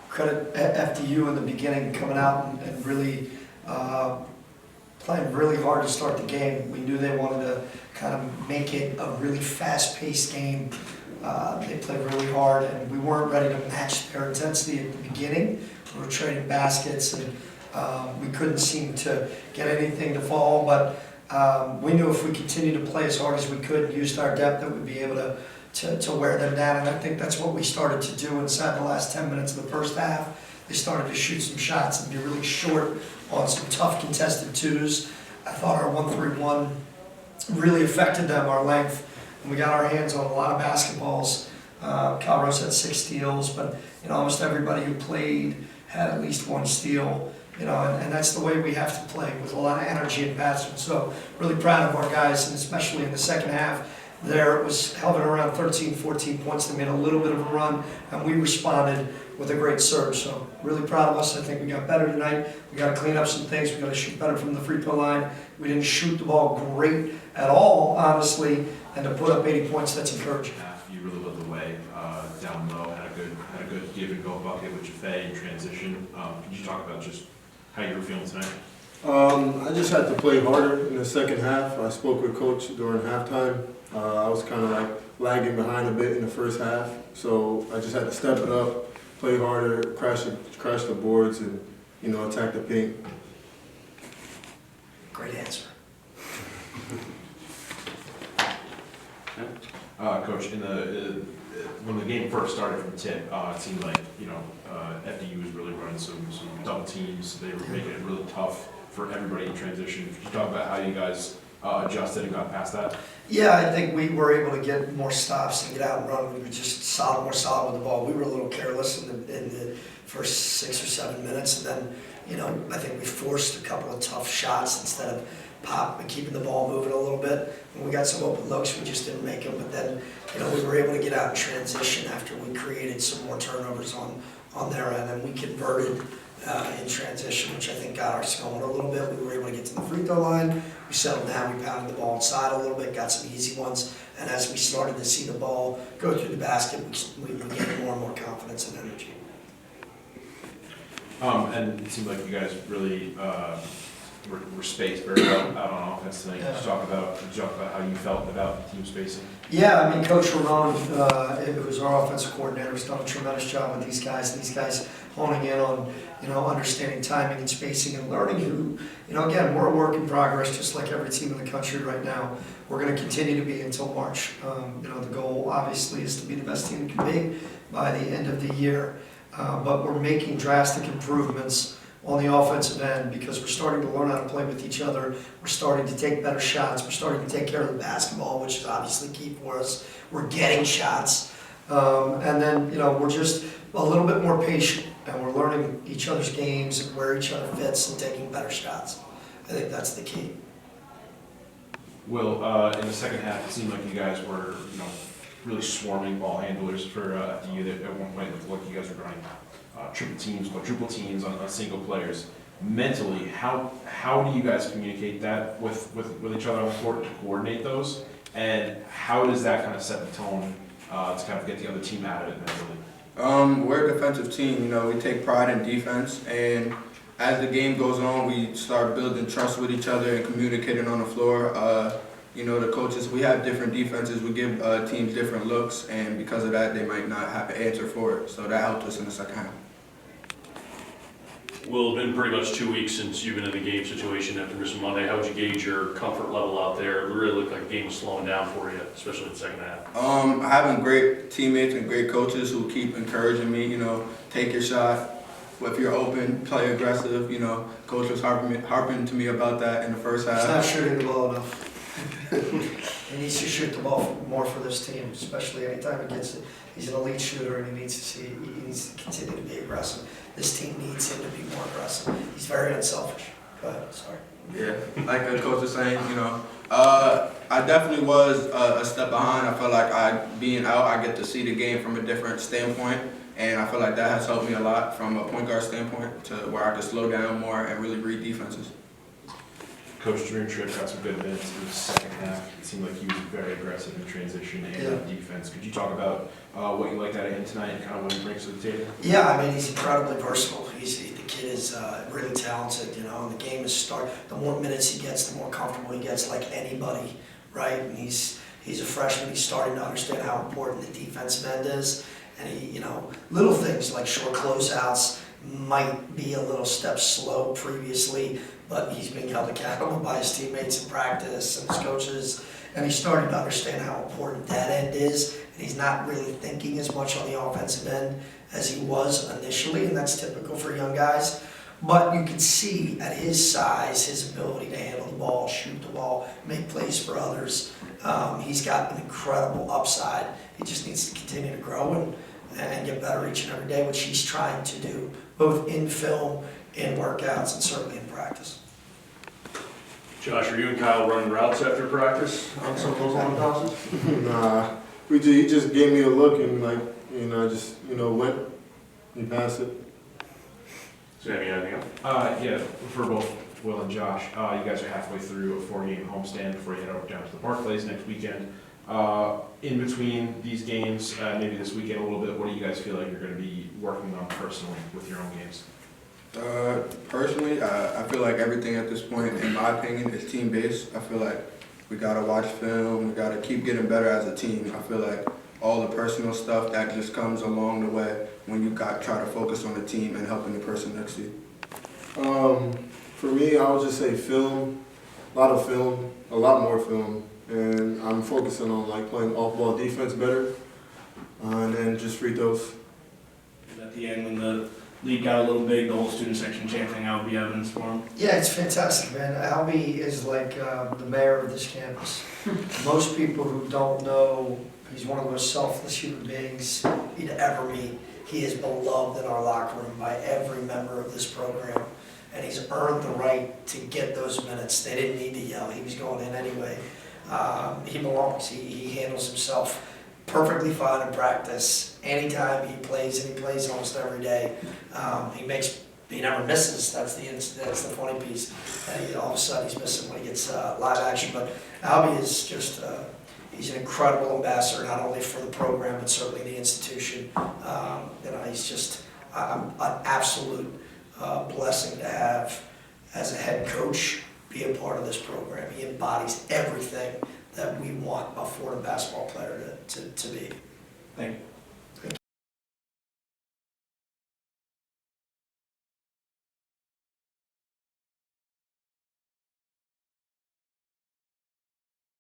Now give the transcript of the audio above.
Credit FDU in the beginning, coming out and really playing really hard to start the game. We knew they wanted to kind of make it a really fast-paced game. They played really hard, and we weren't ready to match their intensity at the beginning. We were trading baskets, and we couldn't seem to get anything to fall, but we knew if we continued to play as hard as we could and used our depth, that we'd be able to wear them down, and I think that's what we started to do inside the last 10 minutes of the first half. They started to shoot some shots and be really short on some tough contested twos. I thought our 1-3-1 really affected them, our length, and we got our hands on a lot of basketballs. Kyle Rose had 6 steals, but almost everybody who played had at least 1 steal. And that's the way we have to play, with a lot of energy and passion. So really proud of our guys, and especially in the second half. There it was hovering around 13, 14 points. They made a little bit of a run, and we responded with a great surge. So really proud of us. I think we got better tonight. We got to clean up some things. We got to shoot better from the free throw line. We didn't shoot the ball great at all, honestly, and to put up 80 points, that's encouraging. You really led the way down low. Had a good give and go bucket with Jaffe in transition. Could you talk about just how you were feeling tonight? I just had to play harder in the second half. I spoke with Coach during halftime. I was kind of like lagging behind a bit in the first half, so I just had to step it up, play harder, crash the boards, and attack the paint. Great answer. Coach, when the game first started from tip, it seemed like FDU was really running some double teams. They were making it really tough for everybody in transition. Could you talk about how you guys adjusted and got past that? Yeah, I think we were able to get more stops and get out and run. We were just more solid with the ball. We were a little careless in the first 6 or 7 minutes, and then I think we forced a couple of tough shots instead of pop and keeping the ball moving a little bit. When we got some open looks, we just didn't make them. But then we were able to get out in transition after we created some more turnovers on their end, and we converted in transition, which I think got us going a little bit. We were able to get to the free throw line. We settled down, we pounded the ball inside a little bit, got some easy ones, and as we started to see the ball go through the basket, we gained more and more confidence and energy. And it seemed like you guys really were spaced very well out on offense tonight. Could you talk about how you felt about the team spacing? Yeah, I mean, Coach Ramon, it was our offensive coordinator, has done a tremendous job with these guys, and these guys honing in on understanding timing and spacing and learning who, again, we're a work in progress, just like every team in the country right now. We're going to continue to be until March. The goal obviously is to be the best team it can be by the end of the year, but we're making drastic improvements on the offensive end because we're starting to learn how to play with each other. We're starting to take better shots. We're starting to take care of the basketball, which is obviously key for us. We're getting shots. And then, we're just a little bit more patient, and we're learning each other's games and where each other fits and taking better shots. I think that's the key. Will, in the second half, it seemed like you guys were, really swarming ball handlers for FDU. That at one point it looked like you guys were running triple teams, quadruple teams on single players. Mentally, how do you guys communicate that with each other on the court to coordinate those? And how does that kind of set the tone to kind of get the other team out of it mentally? We're a defensive team. We take pride in defense, and as the game goes on, we start building trust with each other and communicating on the floor. The coaches, we have different defenses. We give teams different looks, and because of that, they might not have an answer for it. So that helped us in the second half. Well, it's been pretty much 2 weeks since you've been in the game situation after missing Monday. How would you gauge your comfort level out there? It really looked like the game was slowing down for you, especially in the second half. Having great teammates and great coaches who keep encouraging me, take your shot. If you're open, play aggressive. Coach was harping to me about that in the first half. He's not shooting the ball enough. He needs to shoot the ball more for this team, especially anytime he gets it. He's an elite shooter, and he needs to continue to be aggressive. This team needs him to be more aggressive. He's very unselfish. Go ahead, sorry. Yeah, like the coach was saying, I definitely was a step behind. I feel like being out, I get to see the game from a different standpoint, and I feel like that has helped me a lot from a point guard standpoint to where I can slow down more and really read defenses. Coach during trip got some good minutes in the second half. It seemed like he was very aggressive in transition and on defense. Could you talk about what you liked out of him tonight and kind of what he brings to the table? Yeah, I mean, he's incredibly versatile. The kid is really talented, you know, and the game is the more minutes he gets, the more comfortable he gets, like anybody, right? And he's a freshman, he's starting to understand how important the defensive end is. And he, you know, little things like short closeouts might be a little step slow previously, but he's being held accountable by his teammates in practice and his coaches. And he's starting to understand how important that end is. And he's not really thinking as much on the offensive end as he was initially, and that's typical for young guys. But you can see at his size, his ability to handle the ball, shoot the ball, make plays for others. He's got an incredible upside. He just needs to continue to grow and get better each and every day, which he's trying to do, both in film, in workouts, and certainly in practice. Josh, are you and Kyle running routes after practice on some of those long tosses? Nah, he just gave me a look and like, you know, I just, you know, went and passed it. Sammy, anything else? Yeah, for both Will and Josh, you guys are halfway through a 4-game homestand before you head over down to the Barclays next weekend. In between these games, maybe this weekend a little bit, what do you guys feel like you're going to be working on personally with your own games? Personally, I feel like everything at this point, in my opinion, is team-based. I feel like we gotta watch film, we gotta keep getting better as a team. I feel like all the personal stuff that just comes along the way when you try to focus on the team and helping the person next to you. For me, I would just say film, a lot of film, a lot more film, and I'm focusing on like playing off-ball defense better, and then just free throws. At the end, when the league got a little big, the whole student section chanting, "I would be evidence for him." Yeah, it's fantastic, man. Albie is like the mayor of this campus. Most people who don't know, he's one of the most selfless human beings you'd ever meet. He is beloved in our locker room by every member of this program, and he's earned the right to get those minutes. They didn't need to yell. He was going in anyway. He belongs. He handles himself perfectly fine in practice. Anytime he plays, and he plays almost every day, he never misses. That's the funny piece. And all of a sudden he's missing when he gets live action. But Albie is just he's an incredible ambassador, not only for the program but certainly the institution. You know, he's just an absolute blessing to have as a head coach be a part of this program. He embodies everything that we want a Fordham basketball player to be. Thank you.